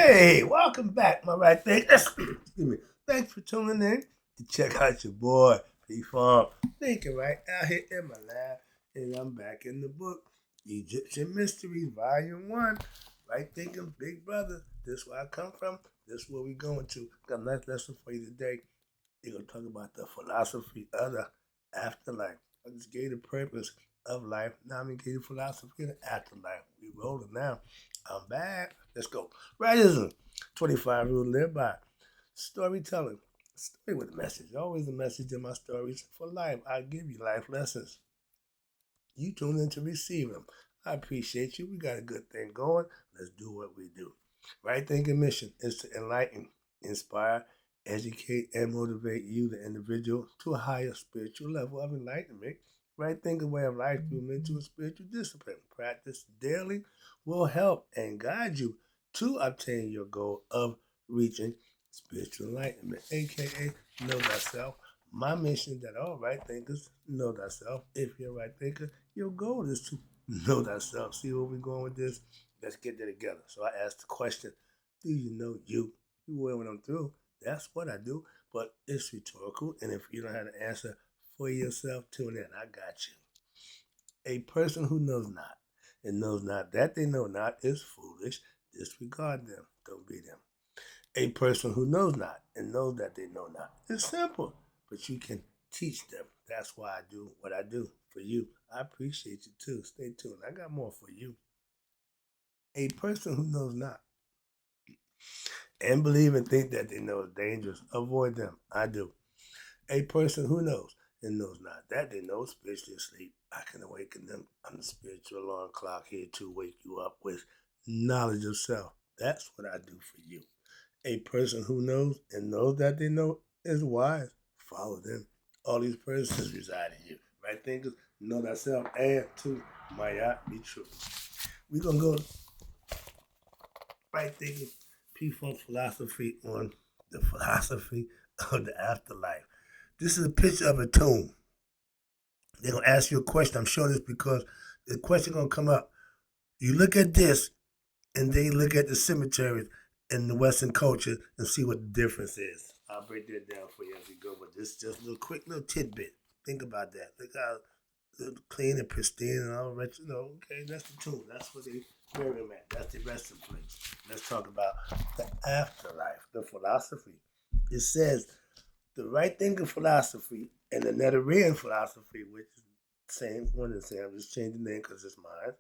Hey, welcome back, my right thing. Excuse me. Thanks for tuning in to check out your boy, P Farm. Thinking right out here in my lab, and I'm back in the book, Egyptian Mysteries, Volume 1. Right thinking, big brother. This where I come from. This where we going to. Got a nice lesson for you today. We're going to talk about the philosophy of the afterlife. I just gave the purpose of life. Now I'm going to give you the philosophy of the afterlife. We rolling now. I'm back. Let's go. Rightism. 25 rules to live by. Storytelling. Story with a message. Always a message in my stories. For life, I give you life lessons. You tune in to receive them. I appreciate you. We got a good thing going. Let's do what we do. Right thinking mission is to enlighten, inspire, educate, and motivate you, the individual, to a higher spiritual level of enlightenment. Right thinking way of life through mental and spiritual discipline. Practice daily will help and guide you to obtain your goal of reaching spiritual enlightenment, aka know thyself. My mission is that all right thinkers know thyself. If you're a right thinker, your goal is to know thyself. See where we're going with this? Let's get there together. So I asked the question, do you know you? You will when I'm through. That's what I do. But it's rhetorical. And if you don't have the answer for yourself, tune in. I got you. A person who knows not and knows not that they know not is foolish. Disregard them. Don't be them. A person who knows not and knows that they know not is simple, but you can teach them. That's why I do what I do for you. I appreciate you too. Stay tuned. I got more for you. A person who knows not and believe and think that they know is dangerous, avoid them. I do. A person who knows and knows not that they know spiritually asleep, I can awaken them. I'm the spiritual alarm clock here to wake you up with knowledge of self. That's what I do for you. A person who knows and knows that they know is wise. Follow them. All these persons reside in you. Right thinkers, know thyself, and to Maya be true. We're gonna go right thinking P-Funk philosophy on the philosophy of the afterlife. This is a picture of a tomb. They're gonna ask you a question. I'm sure this because the question gonna come up. You look at this and then you look at the cemeteries in the Western culture and see what the difference is. I'll break that down for you as we go, but this is just a little quick little tidbit. Think about that. Look how clean and pristine and all rich. Okay, that's the tomb. That's what they bury him at. That's the resting place. Let's talk about the afterlife, the philosophy. It says the right thinking philosophy and the Netherrean philosophy, which is the same one and same. I'm just changing the name because it's mine.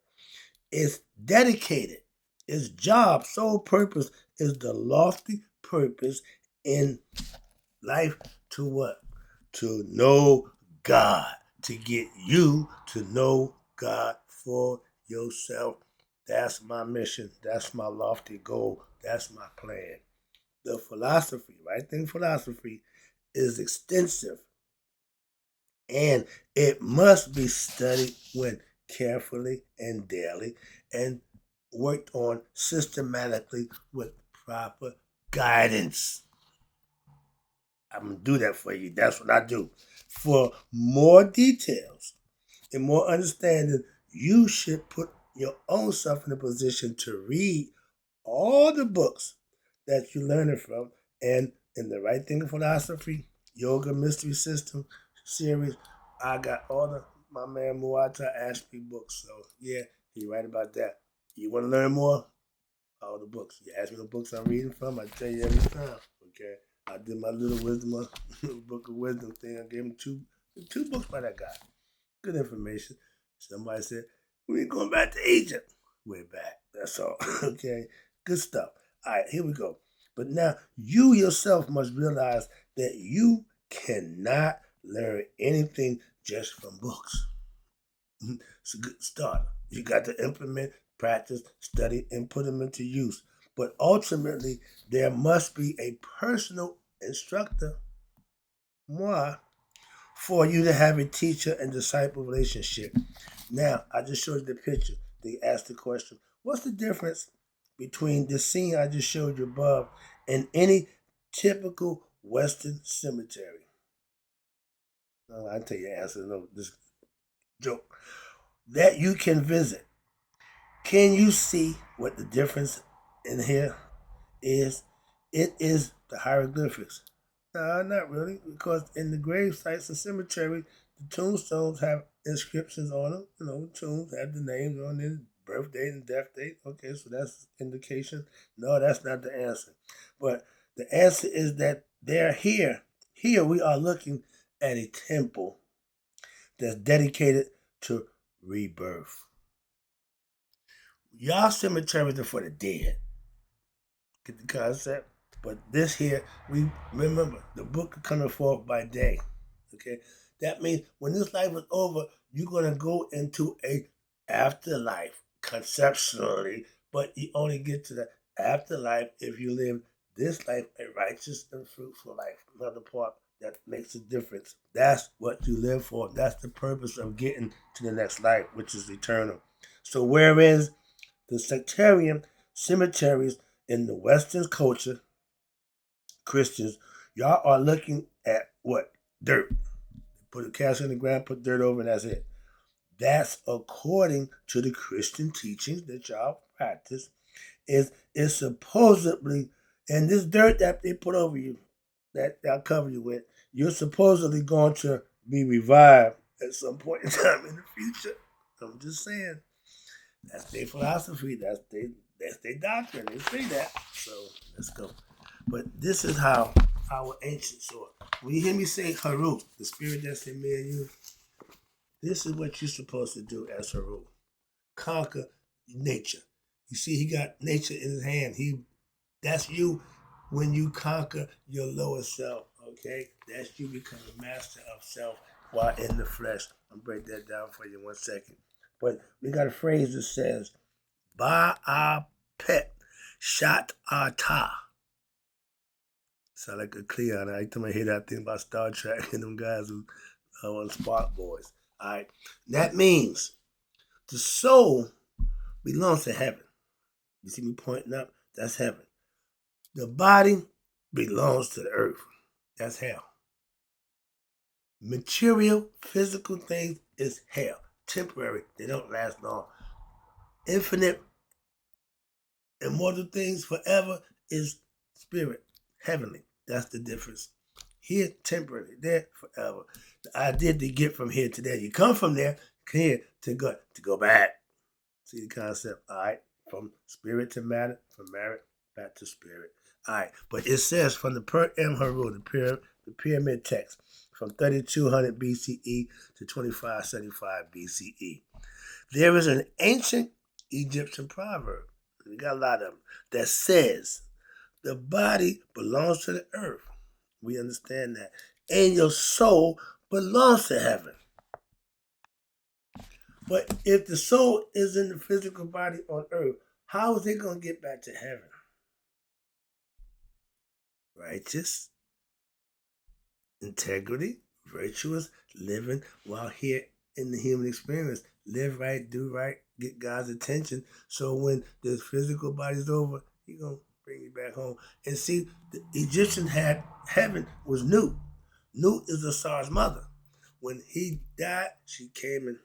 Is dedicated. Its job, sole purpose is the lofty purpose in life to what? To know God. To get you to know God for yourself. That's my mission. That's my lofty goal. That's my plan. The philosophy, right thing philosophy, is extensive and it must be studied when carefully and daily and worked on systematically with proper guidance. I'm going to do that for you. That's what I do. For more details and more understanding, you should put your own self in a position to read all the books that you learn it from. And in the Right Thinking Philosophy, Yoga Mystery System series, I got all the my man Muata Ashby books. So yeah, he right about that. You want to learn more? All the books. You ask me the books I'm reading from, I tell you every time. Okay. I did my little wisdom book of wisdom thing. I gave him two books by that guy. Good information. Somebody said, we ain't going back to Egypt. We're back. That's all. Okay. Good stuff. All right, here we go. But now you yourself must realize that you cannot learn anything just from books. It's a good start. You got to implement, practice, study, and put them into use. But ultimately, there must be a personal instructor, moi, for you to have a teacher and disciple relationship. Now, I just showed you the picture. They asked the question, what's the difference between the scene I just showed you above and any typical Western cemetery? I'll tell you the answer. No, this joke. That you can visit. Can you see what the difference in here it is the hieroglyphics. No, not really, because in the grave sites and cemeteries, the tombstones have inscriptions on them. Tombs have the names on it, birth date and death date. Okay, so that's indication. No, that's not the answer. But the answer is that they're here. Here we are looking at a temple that's dedicated to rebirth. Y'all cemeteries are for the dead. Get the concept? But this here, we remember the book coming forth by day. Okay? That means when this life is over, you're gonna go into a afterlife conceptually, but you only get to the afterlife if you live this life a righteous and fruitful life. Another part that makes a difference. That's what you live for. That's the purpose of getting to the next life, which is eternal. So whereas the sectarian cemeteries in the Western culture, Christians, y'all are looking at what? Dirt. Put a casket in the ground, put dirt over, and that's it. That's according to the Christian teachings that y'all practice. Is supposedly, and this dirt that they put over you, that they'll cover you with, you're supposedly going to be revived at some point in time in the future. I'm just saying. That's their philosophy. That's their doctrine. They say that. So let's go. But this is how our ancients saw it. When you hear me say Haru, the spirit that's in me and you, this is what you're supposed to do as Haru. Conquer nature. You see, he got nature in his hand. That's you when you conquer your lower self. Okay, that's you becoming master of self while in the flesh. I'll break that down for you in 1 second. But we got a phrase that says, Ba pet shat ta. Sound like a Cleon. Every time I hear that thing about Star Trek and them guys who on Spark Boys. All right, that means the soul belongs to heaven. You see me pointing up? That's heaven. The body belongs to the earth. That's hell. Material, physical things is hell. Temporary. They don't last long. Infinite, immortal things forever is spirit, heavenly. That's the difference. Here, temporary. There, forever. The idea to get from here to there. You come from there, here to go back. See the concept? All right. From spirit to matter, from matter back to spirit. All right. But it says from the Per M Haru, the pyramid text, from 3200 BCE to 2575 BCE. There is an ancient Egyptian proverb, we got a lot of them, that says the body belongs to the earth. We understand that. And your soul belongs to heaven. But if the soul is in the physical body on earth, how is it going to get back to heaven? Righteous, integrity, virtuous, living while here in the human experience. Live right, do right, get God's attention. So when the physical body's over, He's going to bring you back home. And see, the Egyptians had heaven was Nut. Nut is Asar's mother. When he died, she came and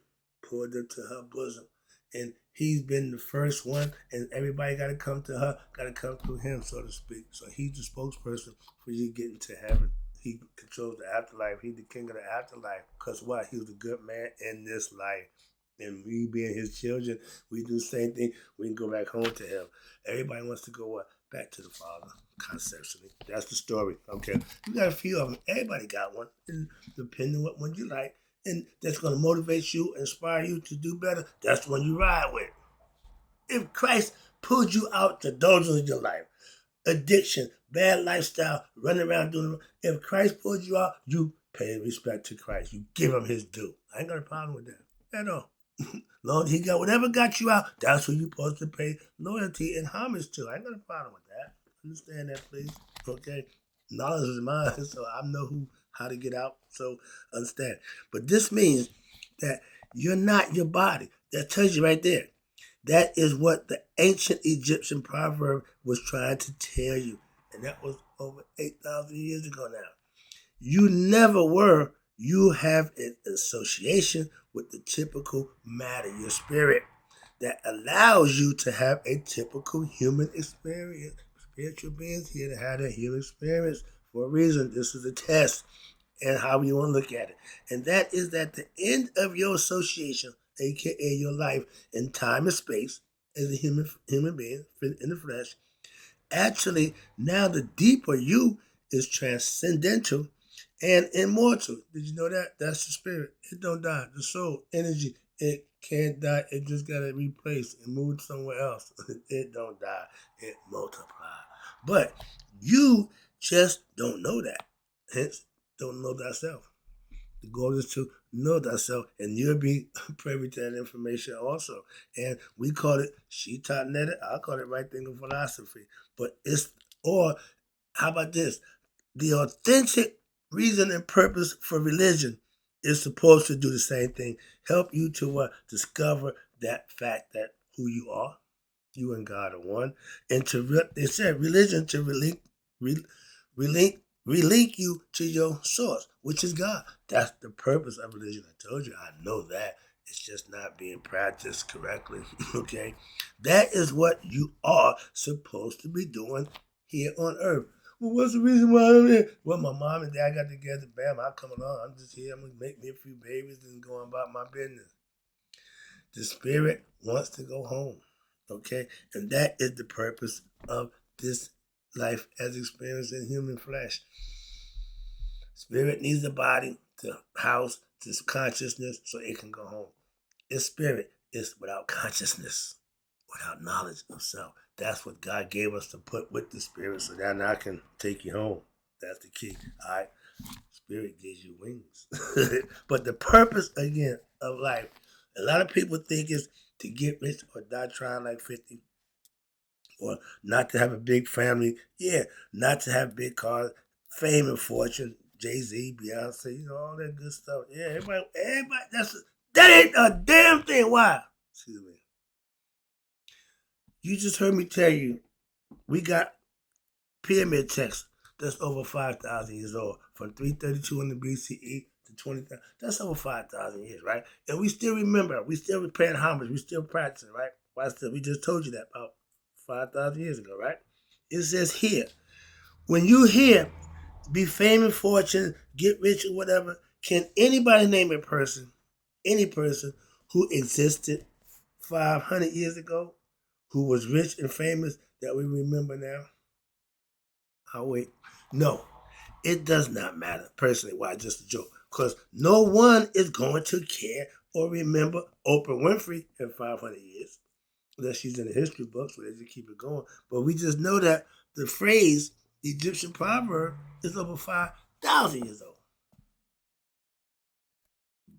poured them to her bosom. And he's been the first one, and everybody got to come to her, got to come through him, so to speak. So he's the spokesperson for you getting to heaven. He controls the afterlife. He's the king of the afterlife. Because what? He was a good man in this life. And we being his children, we do the same thing. We can go back home to him. Everybody wants to go what? Back to the Father, conceptually. That's the story. Okay. You got a few of them. Everybody got one. And depending on what one you like, and that's going to motivate you, inspire you to do better, that's the one you ride with. If Christ pulled you out the doldrums of your life, addiction, bad lifestyle, running around doing, if Christ pulled you out, you pay respect to Christ. You give him his due. I ain't got a problem with that at all. Long as he got whatever got you out, that's who you're supposed to pay loyalty and homage to. I ain't got a problem with that. Understand that, please. Okay? Knowledge is mine, so I know how to get out. So understand. But this means that you're not your body. That tells you right there. That is what the ancient Egyptian proverb was trying to tell you. And that was over 8,000 years ago now. You never were. You have an association with the typical matter, your spirit, that allows you to have a typical human experience spiritual beings here to have a human experience for a reason. This is a test and how you want to look at it. And that is that the end of your association, aka your life in time and space as a human being in the flesh, actually now the deeper you is transcendental and immortal. Did you know that? That's the spirit. It don't die. The soul, energy, it can't die. It just gotta replace and move somewhere else. It don't die. It multiply. But you just don't know that. Hence, don't know thyself. The goal is to know thyself, and you'll be privy to that information also. And we call it she taught netted. I call it right thinking philosophy. But it's or how about this? The authentic reason and purpose for religion is supposed to do the same thing. Help you to discover that fact that who you are, you and God are one, and they said religion to relink you to your source, which is God. That's the purpose of religion. I told you, I know that. It's just not being practiced correctly. Okay? That is what you are supposed to be doing here on earth. Well, what's the reason why I'm here? Well, my mom and dad got together. Bam, I come along. I'm just here. I'm going to make me a few babies and go about my business. The spirit wants to go home. Okay? And that is the purpose of this life as experienced in human flesh. Spirit needs the body to house this consciousness so it can go home. Its spirit is without consciousness, without knowledge of self. That's what God gave us to put with the spirit so that now I can take you home. That's the key. All right. Spirit gives you wings. But the purpose, again, of life, a lot of people think is to get rich or die trying like 50. Or not to have a big family. Yeah, not to have big cars, fame and fortune. Jay-Z, Beyonce, all that good stuff. Yeah, everybody, that ain't a damn thing. Why? Excuse me. You just heard me tell you, we got pyramid texts that's over 5,000 years old, from 332 in the BCE to 20,000. That's over 5,000 years, right? And we still remember, we still paying homage, we still practicing, right? Why still? We just told you that about 5,000 years ago, right? It says here, when you hear, be famous, fortune, get rich or whatever, can anybody name a person, any person who existed 500 years ago, who was rich and famous that we remember now? I'll wait. No, it does not matter. Personally, why? Just a joke. Because no one is going to care or remember Oprah Winfrey in 500 years. Unless she's in the history books, so they just keep it going. But we just know that the phrase, the Egyptian proverb, is over 5,000 years old.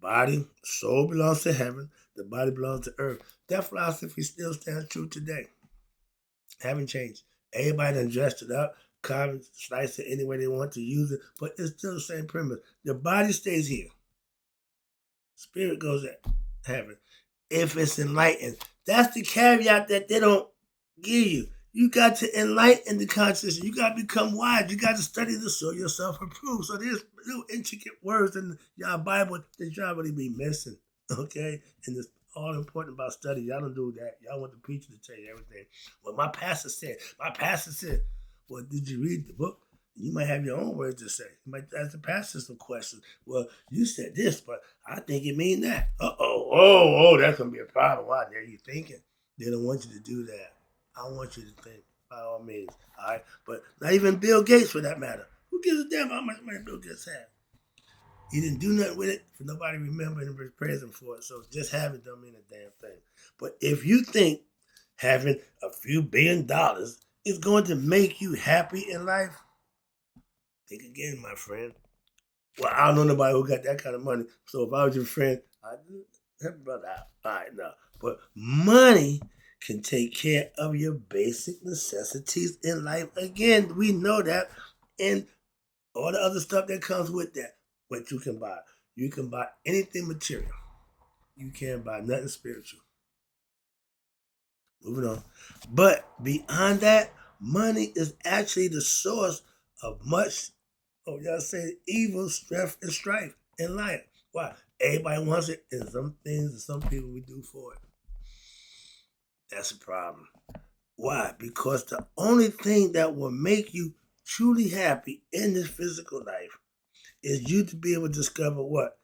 Body, soul belongs to heaven. The body belongs to earth. That philosophy still stands true today. Haven't changed. Everybody done dressed it up, carve it, slice it any way they want to use it, but it's still the same premise. The body stays here. Spirit goes to heaven. If it's enlightened. That's the caveat that they don't give you. You got to enlighten the consciousness. You got to become wise. You got to study this so yourself improve. So there's little intricate words in y'all Bible that y'all really be missing. Okay? And it's all important about study. Y'all don't do that. Y'all want the preacher to tell you everything. Well, my pastor said. Well, did you read the book? You might have your own words to say. You might ask the pastor some questions. Well, you said this, but I think it mean that. That's gonna be a problem. Why? There you thinking. They don't want you to do that. I want you to think by all means. All right, but not even Bill Gates for that matter. Who gives a damn how much money Bill Gates had? He didn't do nothing with it for nobody remembering and praise him for it. So just having don't mean a damn thing. But if you think having a few $1 billion is going to make you happy in life, think again, my friend. Well, I don't know nobody who got that kind of money. So if I was your friend, I'd help your brother out. All right, no. But money can take care of your basic necessities in life. Again, we know that. And all the other stuff that comes with that, what you can buy. You can buy anything material. You can't buy nothing spiritual. Moving on. But beyond that, money is actually the source of much, y'all say, evil, stress, and strife in life. Why? Everybody wants it, and some things and some people we do for it. That's a problem. Why? Because the only thing that will make you truly happy in this physical life is you to be able to discover what?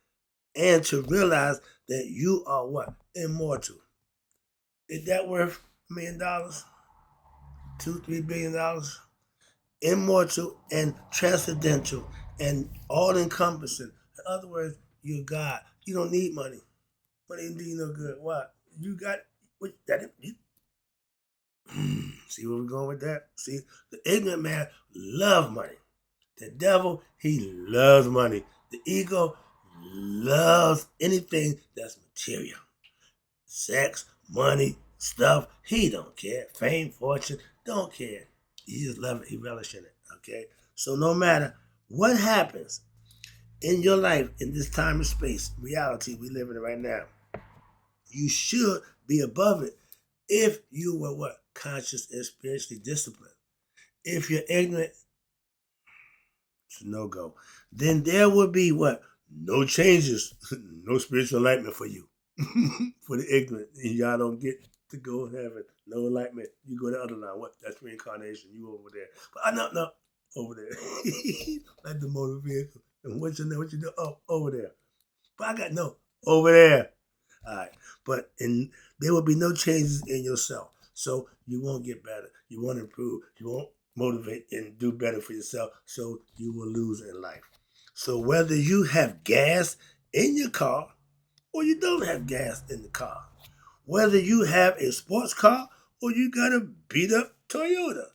And to realize that you are what? Immortal. Is that worth $1 million? $2, $3 billion? Immortal and transcendental and all encompassing. In other words, you're God. You don't need money. Money ain't do you no good. Why? You got what that you, see where we're going with that? See, the ignorant man loves money. The devil, he loves money. The ego loves anything that's material. Sex, money, stuff, he don't care. Fame, fortune, don't care. He just love it. He relish in it. Okay? So no matter what happens in your life in this time and space, reality we live in right now, you should be above it if you were what? Conscious and spiritually disciplined. If you're ignorant, it's a no-go. Then there will be what? No changes, no spiritual enlightenment for you. For the ignorant, y'all don't get to go to heaven. No enlightenment. You go to the other line. What? That's reincarnation. You over there. But I no, over there. Like the motor vehicle. And what's your name? What you do? Oh, over there. But I got no over there. All right. But there will be no changes in yourself. So you won't get better. You won't improve. You won't motivate and do better for yourself. So you will lose in life. So whether you have gas in your car or you don't have gas in the car, whether you have a sports car or you got a beat up Toyota,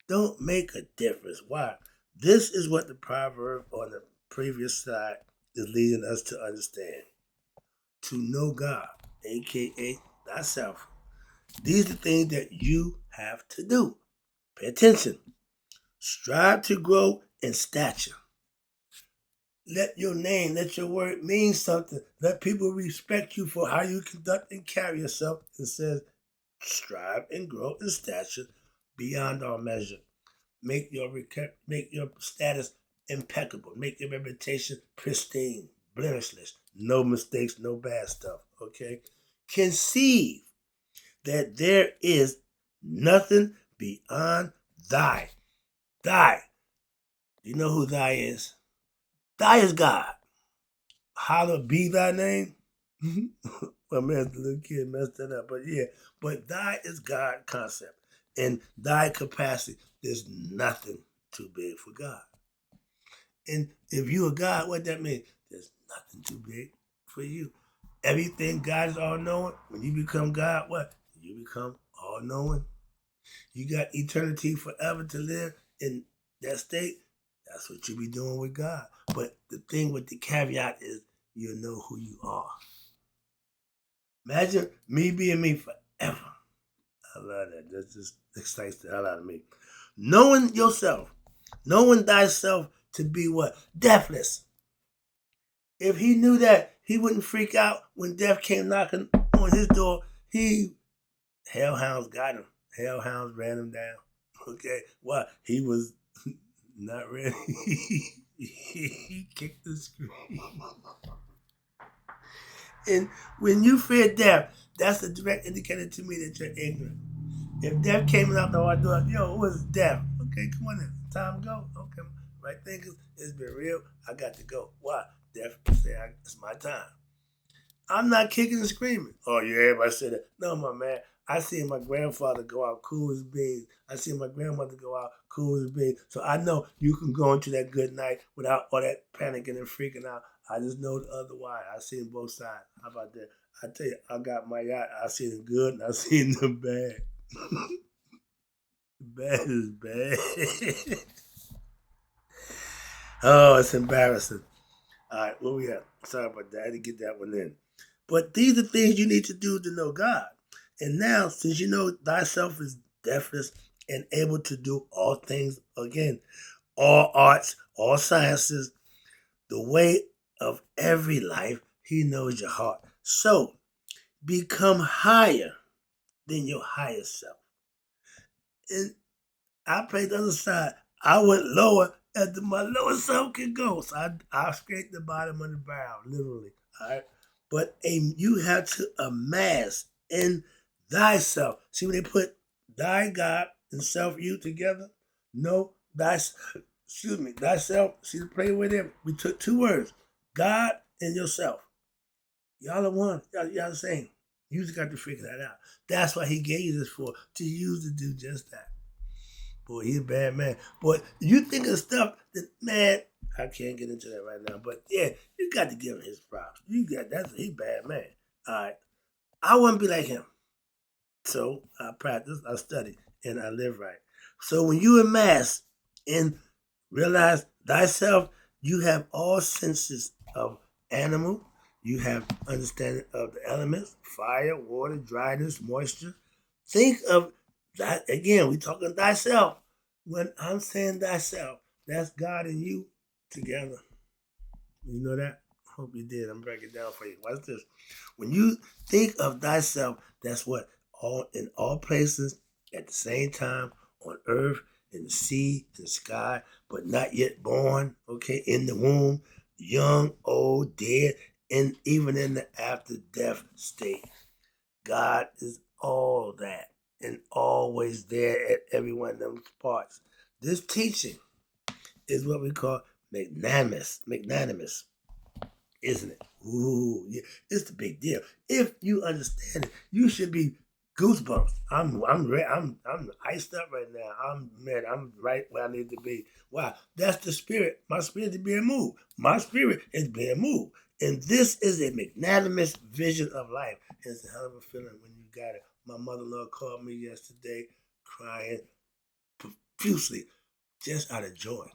don't make a difference. Why? This is what the proverb on the previous slide is leading us to understand. To know God, aka thyself. These are the things that you have to do. Pay attention. Strive to grow in stature. Let your name, let your word mean something. Let people respect you for how you conduct and carry yourself. It says, strive and grow in stature beyond all measure. Make your status impeccable. Make your reputation pristine, blemishless. No mistakes, no bad stuff. Okay? Conceive that there is nothing beyond thy. Thy. Do you know who thy is? Thy is God. Hallowed be thy name. My man, the little kid messed that up. But yeah, but thy is God concept. And thy capacity, there's nothing too big for God. And if you are God, what that mean? There's nothing too big for you. Everything God is all knowing. When you become God, what? You become all knowing. You got eternity forever to live in that state. That's what you be doing with God. But the thing with the caveat is you know who you are. Imagine me being me forever. I love that. That just excites the hell out of me. Knowing yourself, knowing thyself to be what? Deathless. If he knew that, he wouldn't freak out when death came knocking on his door. Hellhounds got him. Hellhounds ran him down. Okay? Why? He was not ready. He kicked the screen. And when you fear death, that's a direct indicator to me that you're ignorant. If death came out the door, yo, what's death? Okay, come on in. Time to go. Okay, right thing is, it's been real. I got to go. Why? Death say it's my time. I'm not kicking and screaming. Oh, yeah, everybody said that. No, my man. I seen my grandfather go out cool as beans. I seen my grandmother go out cool as beans. So I know you can go into that good night without all that panicking and freaking out. I just know the other why. I seen both sides. How about that? I tell you, I got my yacht. I seen the good and I seen the bad. Bad is bad. Oh, it's embarrassing. All right, where we at? Sorry about that. I had to get that one in. But these are things you need to do to know God. And now, since you know thyself is deathless and able to do all things again, all arts, all sciences, the way of every life, he knows your heart. So, become higher than your higher self. And I played the other side. I went lower as my lower self can go. So I scraped the bottom of the barrel, literally. All right. But you have to amass in thyself. See when they put thy God and self you together? No, thyself. See the play with him? We took two words, God and yourself. Y'all are one. Y'all the same. You just got to figure that out. That's why he gave you this for, to use to do just that. Boy, he's a bad man. Boy, you think of stuff that, man, I can't get into that right now. But yeah, you got to give him his props. He's a bad man. All right. I wouldn't be like him. So I practice, I study, and I live right. So when you amass and realize thyself, you have all senses of animal. You have understanding of the elements, fire, water, dryness, moisture. Think of that again. We talking thyself. When I'm saying thyself, that's God and you together. You know that? Hope you did. I'm breaking it down for you. Watch this. When you think of thyself, that's what all in all places at the same time on earth, in the sea, in the sky, but not yet born, okay, in the womb, young, old, dead, and even in the after death state. God is all that and always there at every one of those parts. This teaching is what we call magnanimous, isn't it? Ooh, yeah, it's the big deal. If you understand it, you should be goosebumps. I'm iced up right now. I'm right where I need to be. Wow, that's the spirit. My spirit is being moved. My spirit is being moved. And this is a magnanimous vision of life. It's a hell of a feeling when you got it. My mother-in-law called me yesterday crying profusely just out of joy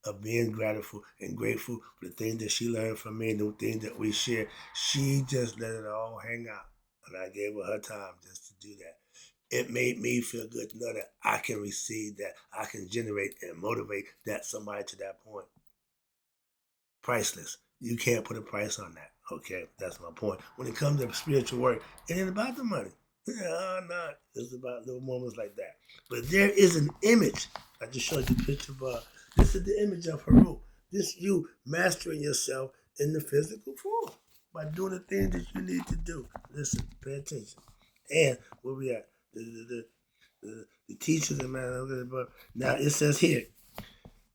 of being grateful and grateful for the things that she learned from me and the things that we share. She just let it all hang out. And I gave her time just to do that. It made me feel good to know that I can receive that. I can generate and motivate that somebody to that point. Priceless. You can't put a price on that. Okay, that's my point. When it comes to spiritual work, it ain't about the money. Yeah, not. It's about little moments like that. But there is an image. I just showed you a picture of. This is the image of Haru. This you mastering yourself in the physical form by doing the things that you need to do. Listen, pay attention. And where we at? The teachers and man. Now it says here,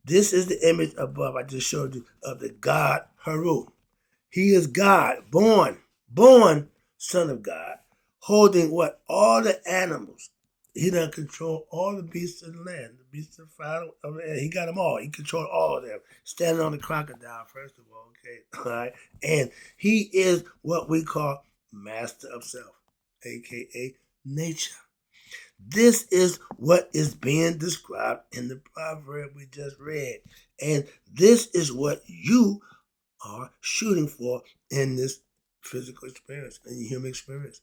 this is the image above I just showed you of the God Haru. He is God, born Son of God, holding what? All the animals. He done control all the beasts of the land, the beasts of the fowl of the air. He got them all. He controlled all of them. Standing on the crocodile, first of all, okay? All right. And he is what we call master of self, aka nature. This is what is being described in the proverb we just read. And this is what you are shooting for in this physical experience, in the human experience,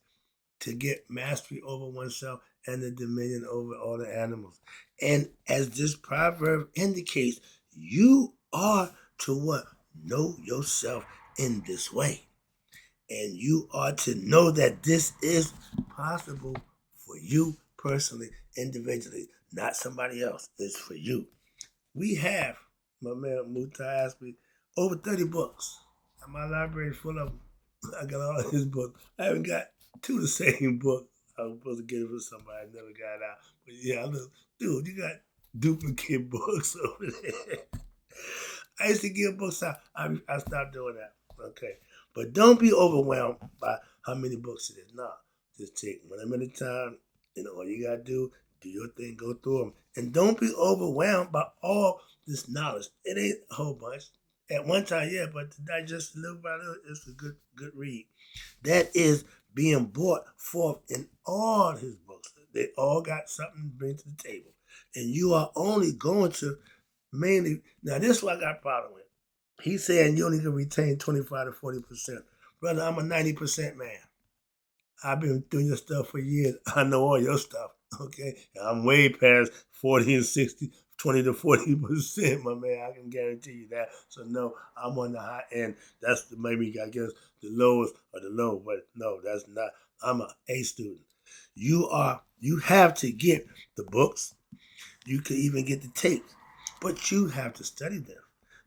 to get mastery over oneself and the dominion over all the animals. And as this proverb indicates, you are to what? Know yourself in this way. And you are to know that this is possible for you personally, individually, not somebody else. It's for you. We have, my man Muta asked me, over 30 books. And my library is full of them. I got all of his books. I haven't got two of the same book. I was supposed to get it for somebody. I never got out. But yeah, dude, you got duplicate books over there. I used to give books out. I stopped doing that. Okay. But don't be overwhelmed by how many books it is. Nah, just take one at a time. All you got to do your thing, go through them. And don't be overwhelmed by all this knowledge. It ain't a whole bunch. At one time, yeah, but to digest little by little, it's a good read. That is being brought forth in all his books. They all got something to bring to the table. And you are only going to mainly, now this is what I got a problem with. He's saying you only can retain 25 to 40%. Brother, I'm a 90% man. I've been doing your stuff for years. I know all your stuff. Okay? I'm way past 40 and 60, 20 to 40%, my man. I can guarantee you that. So no, I'm on the high end. That's maybe I guess the lowest of the low, but no, that's not. I'm an A student. You have to get the books. You can even get the tapes, but you have to study them.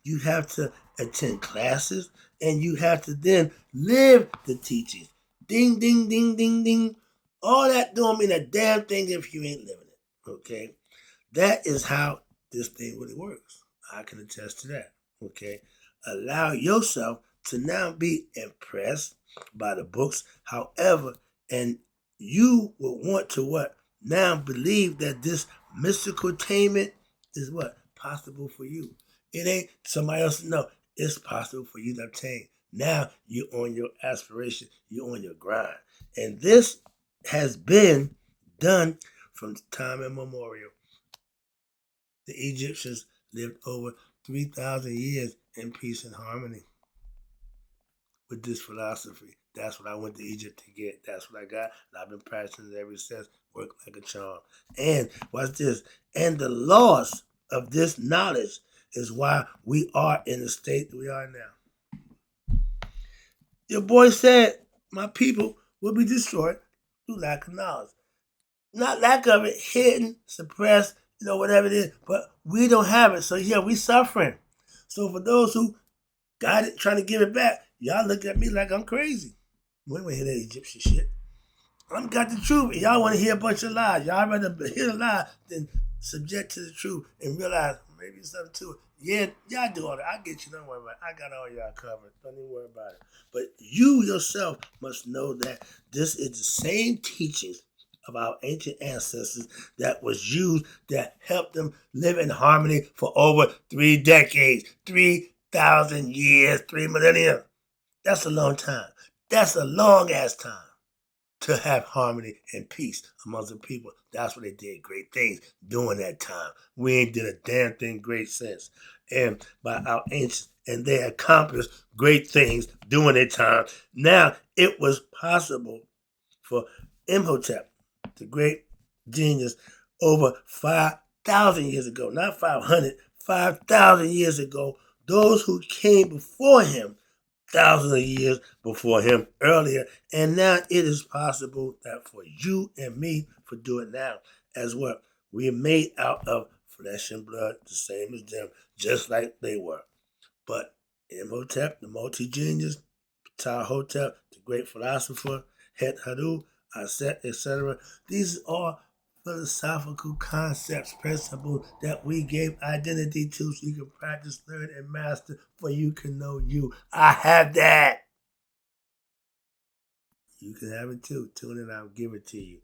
You have to attend classes, and you have to then live the teachings. Ding, ding, ding, ding, ding. All that don't mean a damn thing if you ain't living it. Okay? That is how this thing really works. I can attest to that. Okay? Allow yourself to now be impressed by the books. However, and you will want to what? Now believe that this mystical attainment is what? Possible for you. It ain't somebody else. No, it's possible for you to obtain. Now you're on your aspiration. You're on your grind. And this has been done from time immemorial. The Egyptians lived over 3,000 years in peace and harmony with this philosophy. That's what I went to Egypt to get. That's what I got. And I've been practicing it ever since. Worked like a charm. And watch this. And the loss of this knowledge is why we are in the state that we are now. Your boy said, my people will be destroyed through lack of knowledge. Not lack of it, hidden, suppressed, whatever it is. But we don't have it. So yeah, we suffering. So for those who got it, trying to give it back, y'all look at me like I'm crazy. We ain't want to hear that Egyptian shit. I'm got the truth. Y'all want to hear a bunch of lies. Y'all rather hear a lie than subject to the truth and realize maybe something to it. Yeah, y'all do all that. I get you. Don't worry about it. I got all y'all covered. Don't even worry about it. But you yourself must know that this is the same teachings of our ancient ancestors that was used that helped them live in harmony for over 3 decades, 3,000 years, 3 millennia. That's a long time. That's a long ass time to have harmony and peace amongst the people. That's what they did great things during that time. We ain't did a damn thing great since. And by our ancients, and they accomplished great things during their time. Now, it was possible for Imhotep, the great genius, over 5,000 years ago, not 500, 5,000 years ago, those who came before him thousands of years before him earlier. And now it is possible that for you and me to do it now as well. We are made out of flesh and blood, the same as them, just like they were. But Imhotep, the multi-genius, Ptahhotep, the great philosopher, Het Haru, Aset, etc. These are philosophical concepts, principles that we gave identity to so you can practice, learn, and master for you can know you. I have that. You can have it too. Tune in, I'll give it to you.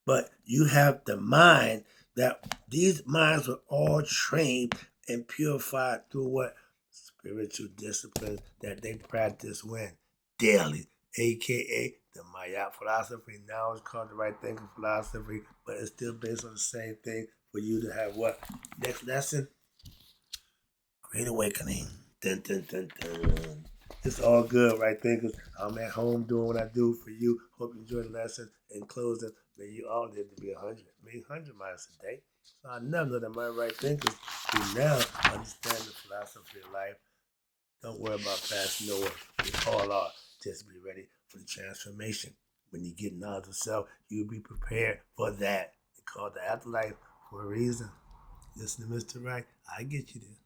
But you have the mind that these minds were all trained and purified through what? Spiritual disciplines that they practice when? Daily, aka the Maya philosophy. Now it's called the right thinking philosophy, but it's still based on the same thing for you to have what? Next lesson? Great awakening. Dun, dun, dun, dun. It's all good, right, thinkers? I'm at home doing what I do for you. Hope you enjoy the lesson. In closing, may you all live to be 100. Maybe 100 miles a day. So I never know that my right thinkers who now understand the philosophy of life. Don't worry about past Noah. We all are. Just be ready for the transformation. When you get knowledge of self, you'll be prepared for that. It's called the afterlife for a reason. Listen to Mr. Right. I get you there.